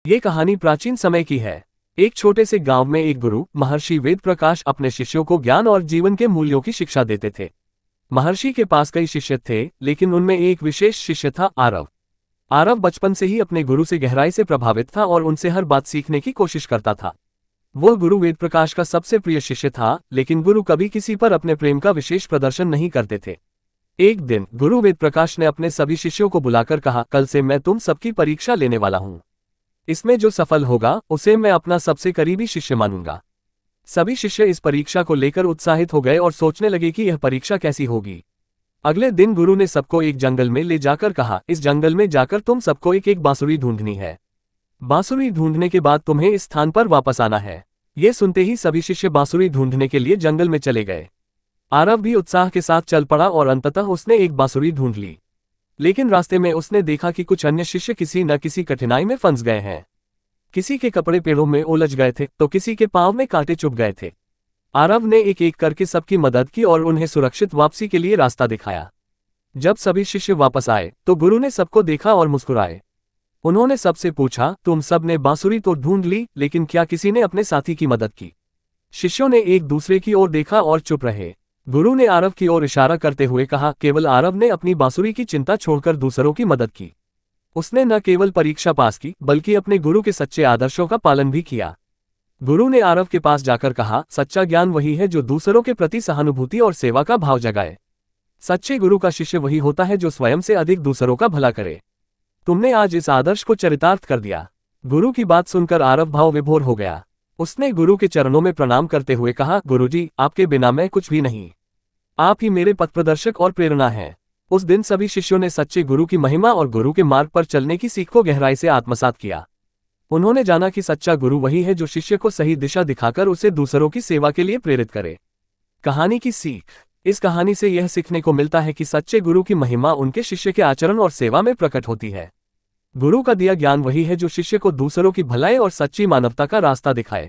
ये कहानी प्राचीन समय की है। एक छोटे से गांव में एक गुरु महर्षि वेद प्रकाश अपने शिष्यों को ज्ञान और जीवन के मूल्यों की शिक्षा देते थे। महर्षि के पास कई शिष्य थे, लेकिन उनमें एक विशेष शिष्य था, आरव। आरव बचपन से ही अपने गुरु से गहराई से प्रभावित था और उनसे हर बात सीखने की कोशिश करता था। वो गुरु वेद प्रकाश का सबसे प्रिय शिष्य था, लेकिन गुरु कभी किसी पर अपने प्रेम का विशेष प्रदर्शन नहीं करते थे। एक दिन गुरु वेद प्रकाश ने अपने सभी शिष्यों को बुलाकर कहा, कल से मैं तुम सबकी परीक्षा लेने वाला हूँ। इसमें जो सफल होगा उसे मैं अपना सबसे करीबी शिष्य मानूंगा। सभी शिष्य इस परीक्षा को लेकर उत्साहित हो गए और सोचने लगे कि यह परीक्षा कैसी होगी। अगले दिन गुरु ने सबको एक जंगल में ले जाकर कहा, इस जंगल में जाकर तुम सबको एक एक बांसुरी ढूंढनी है। बांसुरी ढूंढने के बाद तुम्हें इस स्थान पर वापस आना है। ये सुनते ही सभी शिष्य बांसुरी ढूंढने के लिए जंगल में चले गए। आरव भी उत्साह के साथ चल पड़ा और अंततः उसने एक बांसुरी ढूंढ ली। लेकिन रास्ते में उसने देखा कि कुछ अन्य शिष्य किसी न किसी कठिनाई में फंस गए हैं। किसी के कपड़े पेड़ों में उलझ गए थे तो किसी के पांव में कांटे चुभ गए थे। आरव ने एक एक करके सबकी मदद की और उन्हें सुरक्षित वापसी के लिए रास्ता दिखाया। जब सभी शिष्य वापस आए तो गुरु ने सबको देखा और मुस्कुराए। उन्होंने सबसे पूछा, तुम सब ने बांसुरी तो ढूंढ ली, लेकिन क्या किसी ने अपने साथी की मदद की? शिष्यों ने एक दूसरे की ओर देखा और चुप रहे। गुरु ने आरव की ओर इशारा करते हुए कहा, केवल आरव ने अपनी बांसुरी की चिंता छोड़कर दूसरों की मदद की। उसने न केवल परीक्षा पास की, बल्कि अपने गुरु के सच्चे आदर्शों का पालन भी किया। गुरु ने आरव के पास जाकर कहा, सच्चा ज्ञान वही है जो दूसरों के प्रति सहानुभूति और सेवा का भाव जगाए। सच्चे गुरु का शिष्य वही होता है जो स्वयं से अधिक दूसरों का भला करे। तुमने आज इस आदर्श को चरितार्थ कर दिया। गुरु की बात सुनकर आरव भाव विभोर हो गया। उसने गुरु के चरणों में प्रणाम करते हुए कहा, गुरुजी, आपके बिना मैं कुछ भी नहीं। आप ही मेरे पथप्रदर्शक और प्रेरणा हैं। उस दिन सभी शिष्यों ने सच्चे गुरु की महिमा और गुरु के मार्ग पर चलने की सीख को गहराई से आत्मसात किया। उन्होंने जाना कि सच्चा गुरु वही है जो शिष्य को सही दिशा दिखाकर उसे दूसरों की सेवा के लिए प्रेरित करे। कहानी की सीख। इस कहानी से यह सीखने को मिलता है कि सच्चे गुरु की महिमा उनके शिष्य के आचरण और सेवा में प्रकट होती है। गुरु का दिया ज्ञान वही है जो शिष्य को दूसरों की भलाई और सच्ची मानवता का रास्ता दिखाए।